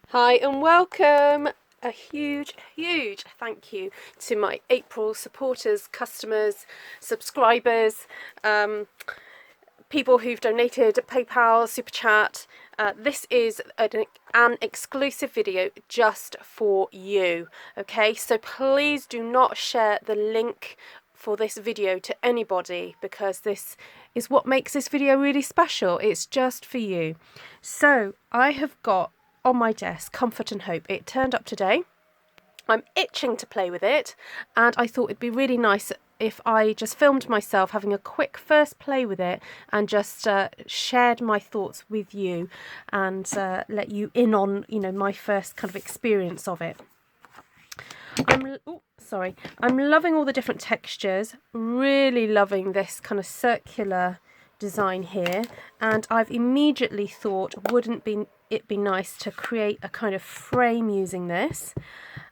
Hi and welcome. A huge thank you to my April supporters, customers, subscribers, people who've donated PayPal, Super Chat. This is an exclusive video just for you. Okay, so please do not share the link for this video to anybody because this is what makes this video really special. It's just for you. So I have got on my desk Comfort and Hope. It turned up today. I'm itching to play with it, and I thought it'd be really nice if I just filmed myself having a quick first play with it and just shared my thoughts with you and let you in on, my first kind of experience of it. I'm loving all the different textures, really loving this kind of circular design here, and I've immediately thought, wouldn't it be nice to create a kind of frame using this?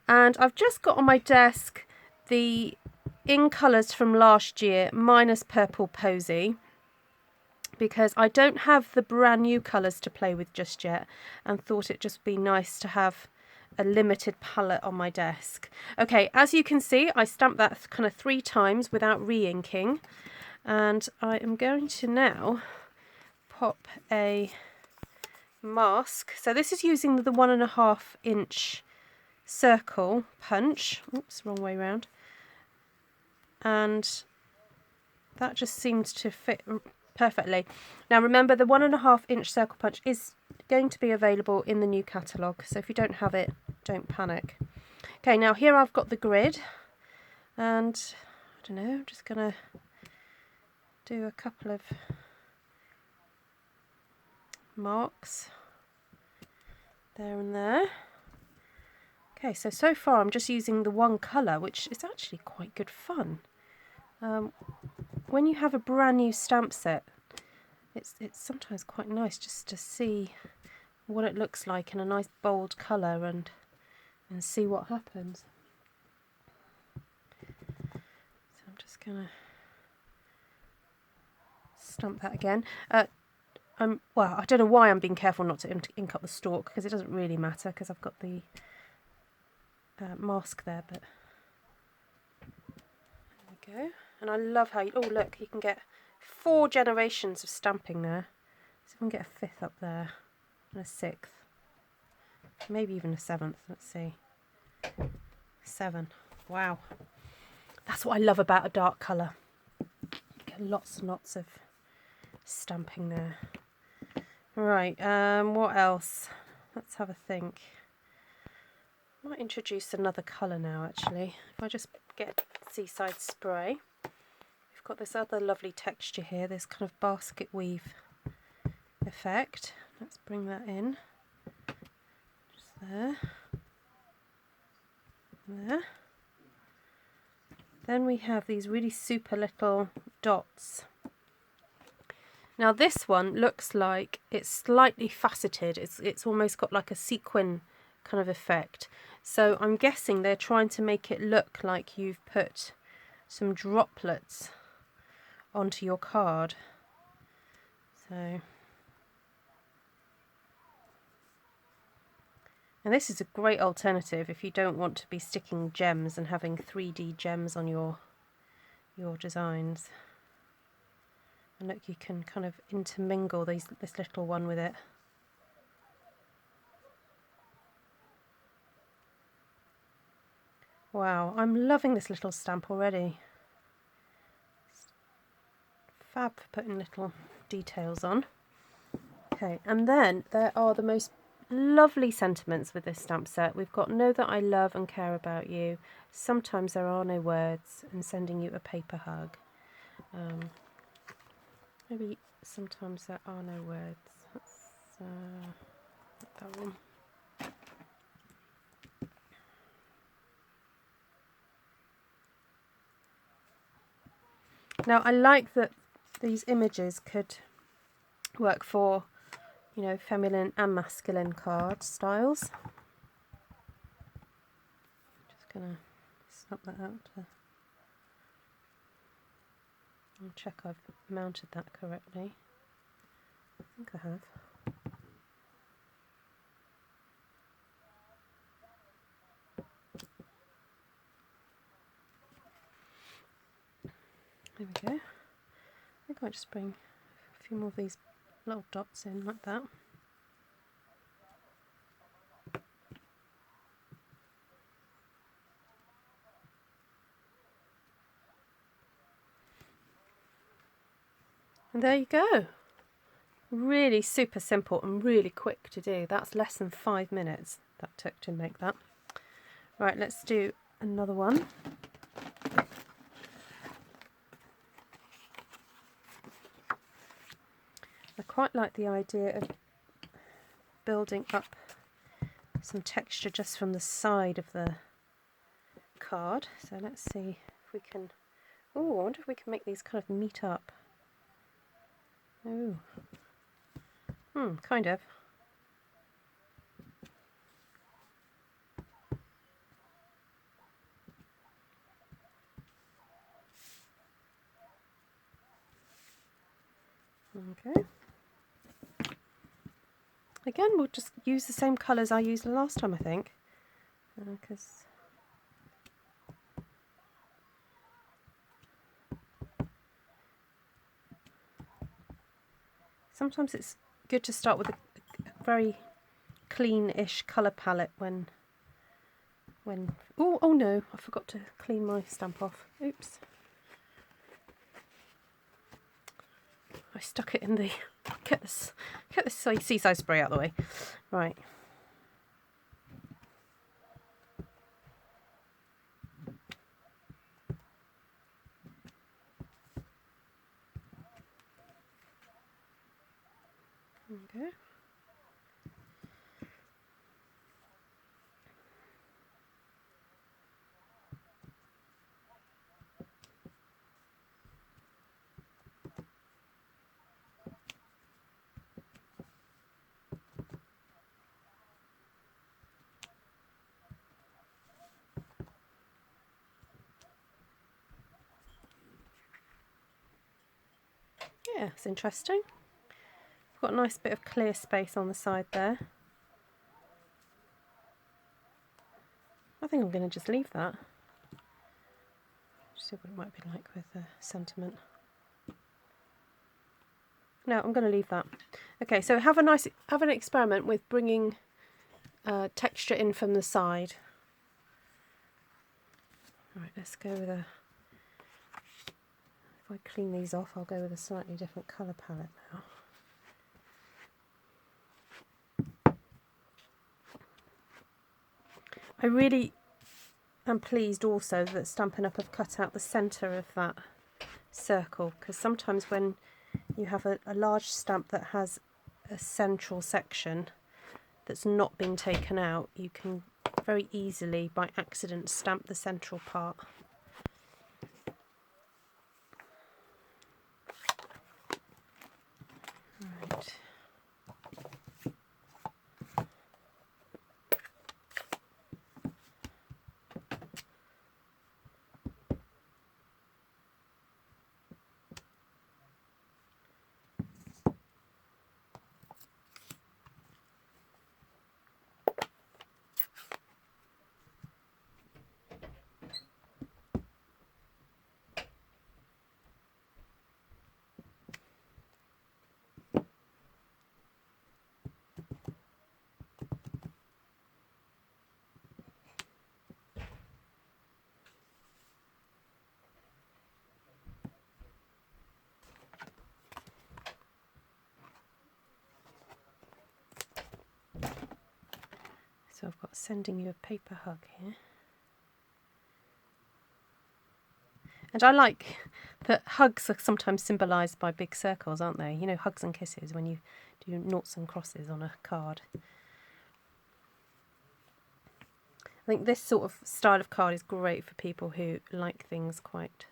And I've just got on my desk the In Colours from last year minus Purple Posy, because I don't have the brand new colours to play with just yet, and thought it'd just be nice to have a limited palette on my desk. Okay, as you can see, I stamped that kind of 3 times without re-inking, and I am going to now pop a mask. So this is using the 1.5 inch circle punch. Oops, wrong way round. And that just seems to fit perfectly. Now remember, the 1.5 inch circle punch is going to be available in the new catalogue, so if you don't have it, don't panic. Okay, now here I've got the grid, and I don't know, I'm just gonna do a couple of marks there and there. Okay, so far I'm just using the one colour, which is actually quite good fun. When you have a brand new stamp set, it's sometimes quite nice just to see what it looks like in a nice bold colour and see what happens. So I'm just gonna stamp that again. Well, I don't know why I'm being careful not to ink up the stalk, because it doesn't really matter because I've got the mask there, but there we go. And I love how oh look, you can get 4 generations of stamping there. So we can get a 5th up there and a 6th, maybe even a 7th. Let's see, 7. Wow, that's what I love about a dark colour. You get lots and lots of stamping there. Right, what else? Let's have a think. I might introduce another colour now actually. If I just get Seaside Spray. We've got this other lovely texture here, this kind of basket weave effect. Let's bring that in. Just there. There. Then we have these really super little dots. Now this one looks like it's slightly faceted. It's almost got like a sequin kind of effect. So I'm guessing they're trying to make it look like you've put some droplets onto your card. So, and this is a great alternative if you don't want to be sticking gems and having 3D gems on your designs. And look, you can kind of intermingle this little one with it. Wow, I'm loving this little stamp already. Fab for putting little details on. Okay, and then there are the most lovely sentiments with this stamp set. We've got Know That I Love and Care About You, Sometimes There Are No Words, and Sending You a Paper Hug. Maybe Sometimes There Are No Words. Let's get that one. Now I like that these images could work for, feminine and masculine card styles. Just gonna snap that out and check I've mounted that correctly. I think I have. There we go. I think I'll just bring a few more of these little dots in like that. And there you go. Really super simple and really quick to do. That's less than 5 minutes that took to make that. Right, let's do another one. I quite like the idea of building up some texture just from the side of the card. So let's see if we can... Oh, I wonder if we can make these kind of meet up. Oh, kind of. Okay. Again, we'll just use the same colours I used last time, I think, because sometimes it's good to start with a very clean-ish colour palette when oh no, I forgot to clean my stamp off. Oops. I stuck it in the... Get this seaside spray out of the way. Right. Okay. Yeah, it's interesting. Got a nice bit of clear space on the side there. I think I'm going to just leave that. See what it might be like with the sentiment. No, I'm going to leave that. Okay, so have an experiment with bringing texture in from the side. Right, let's go with a... If I clean these off, I'll go with a slightly different colour palette now. I really am pleased also that Stampin' Up! Have cut out the centre of that circle, because sometimes when you have a large stamp that has a central section that's not been taken out, you can very easily by accident stamp the central part. Right. So I've got sending you a paper hug here. And I like that hugs are sometimes symbolised by big circles, aren't they? You know, hugs and kisses when you do noughts and crosses on a card. I think this sort of style of card is great for people who like things quite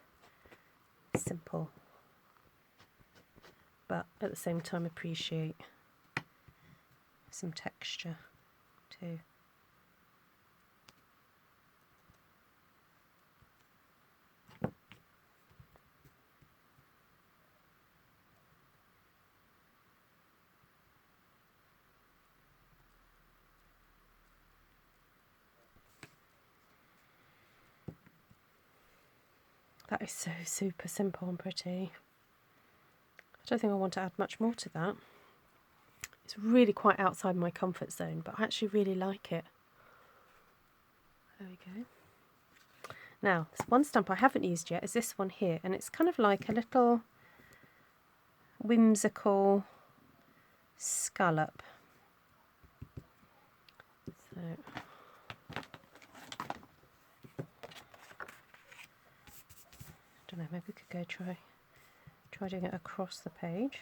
simple, but at the same time appreciate some texture too. That is so super simple and pretty. I don't think I want to add much more to that. It's really quite outside my comfort zone, but I actually really like it. There we go. Now, there's one stamp I haven't used yet, is this one here, and it's kind of like a little whimsical scallop. So, I don't know, maybe we could go try doing it across the page.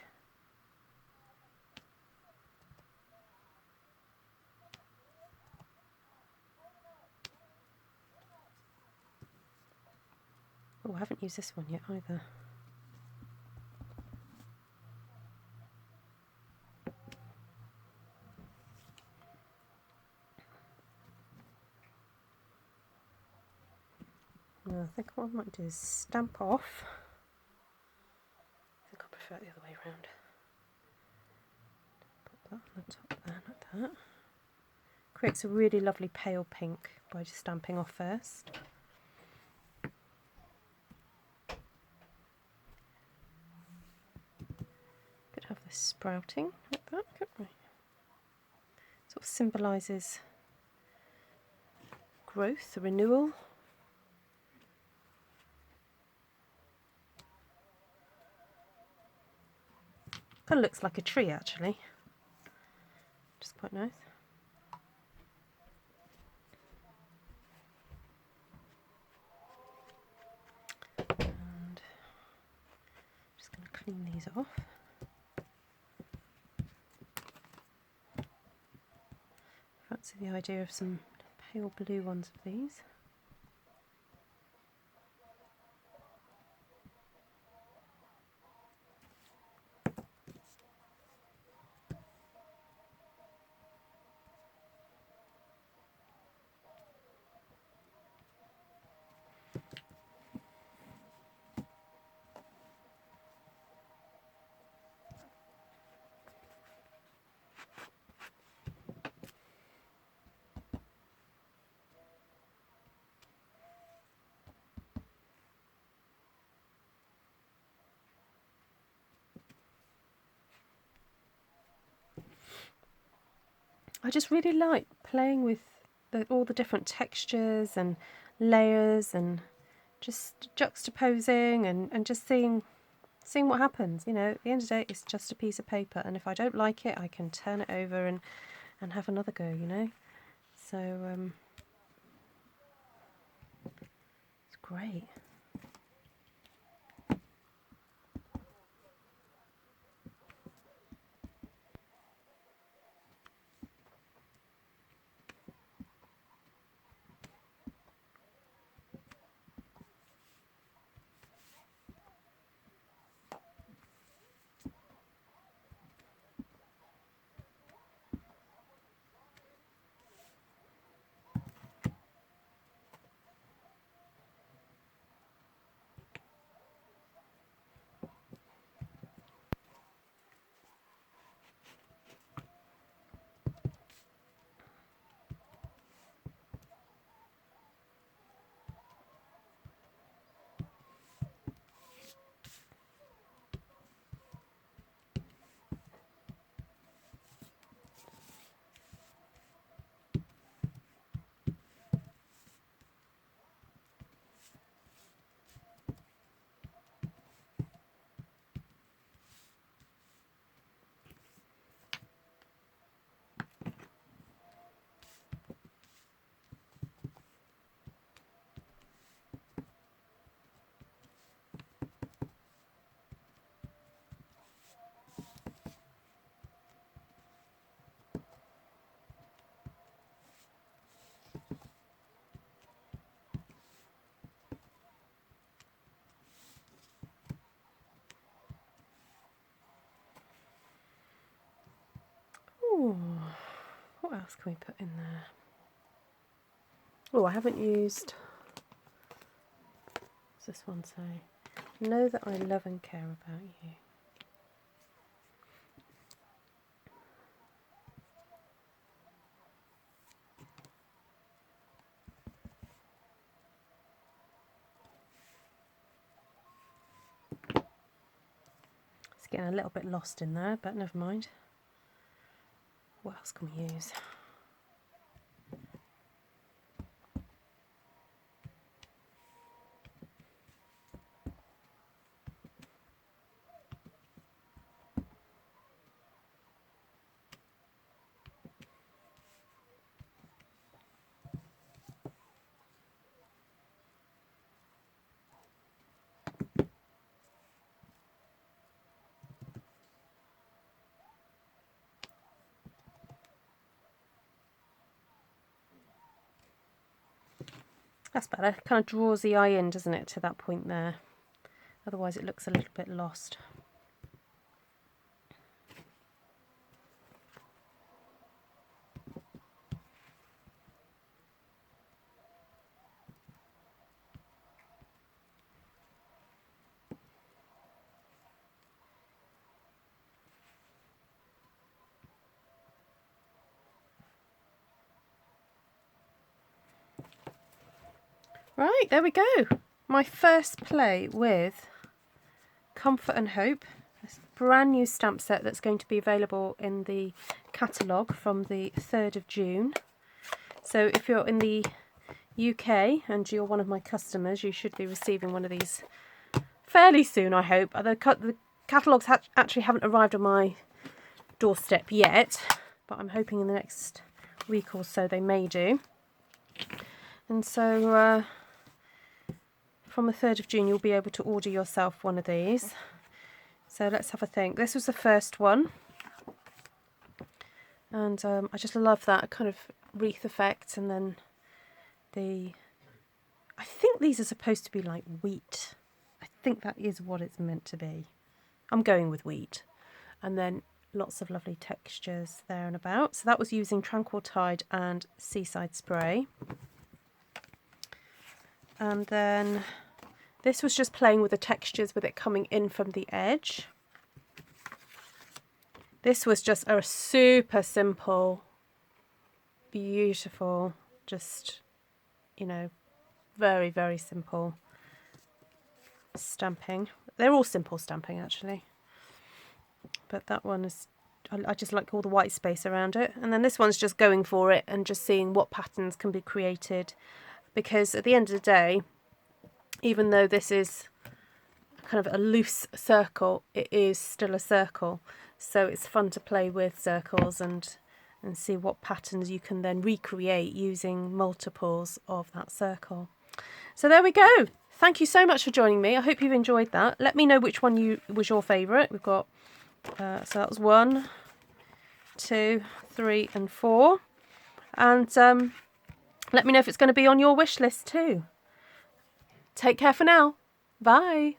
Oh, I haven't used this one yet either. I think what I might do is stamp off. I think I prefer it the other way around. Put that on the top there, like that. Creates a really lovely pale pink by just stamping off first. Could have this sprouting like that, couldn't we? Sort of symbolises growth, a renewal. Kind of looks like a tree actually, which is quite nice. And just going to clean these off. Fancy the idea of some pale blue ones of these. I just really like playing with all the different textures and layers and just juxtaposing and just seeing what happens. You know, at the end of the day, it's just a piece of paper, and if I don't like it, I can turn it over and have another go, you know. So it's great. Ooh, what else can we put in there? Oh, I haven't used, what's this one say? Know that I love and care about you. getting a little bit lost in there, but never mind. What else can we use? That's better. It kind of draws the eye in, doesn't it, to that point there. Otherwise it looks a little bit lost. Right, there we go. My first play with Comfort and Hope. This brand new stamp set that's going to be available in the catalogue from the 3rd of June. So if you're in the UK and you're one of my customers, you should be receiving one of these fairly soon, I hope. The catalogues actually haven't arrived on my doorstep yet, but I'm hoping in the next week or so they may do. And so from the 3rd of June you'll be able to order yourself one of these. So let's have a think. This was the first one, and I just love that kind of wreath effect, and then I think these are supposed to be like wheat. I think that is what it's meant to be. I'm going with wheat. And then lots of lovely textures there and about. So that was using Tranquil Tide and Seaside Spray. And then this was just playing with the textures with it coming in from the edge. This was just a super simple, beautiful, just, you know, very, very simple stamping. They're all simple stamping actually. But that one is, I just like all the white space around it. And then this one's just going for it and just seeing what patterns can be created. Because at the end of the day, even though this is kind of a loose circle, it is still a circle. So it's fun to play with circles and see what patterns you can then recreate using multiples of that circle. So there we go. Thank you so much for joining me. I hope you've enjoyed that. Let me know which one was your favourite. We've got, so that was 1, 2, 3 and 4. And let me know if it's going to be on your wish list too. Take care for now. Bye.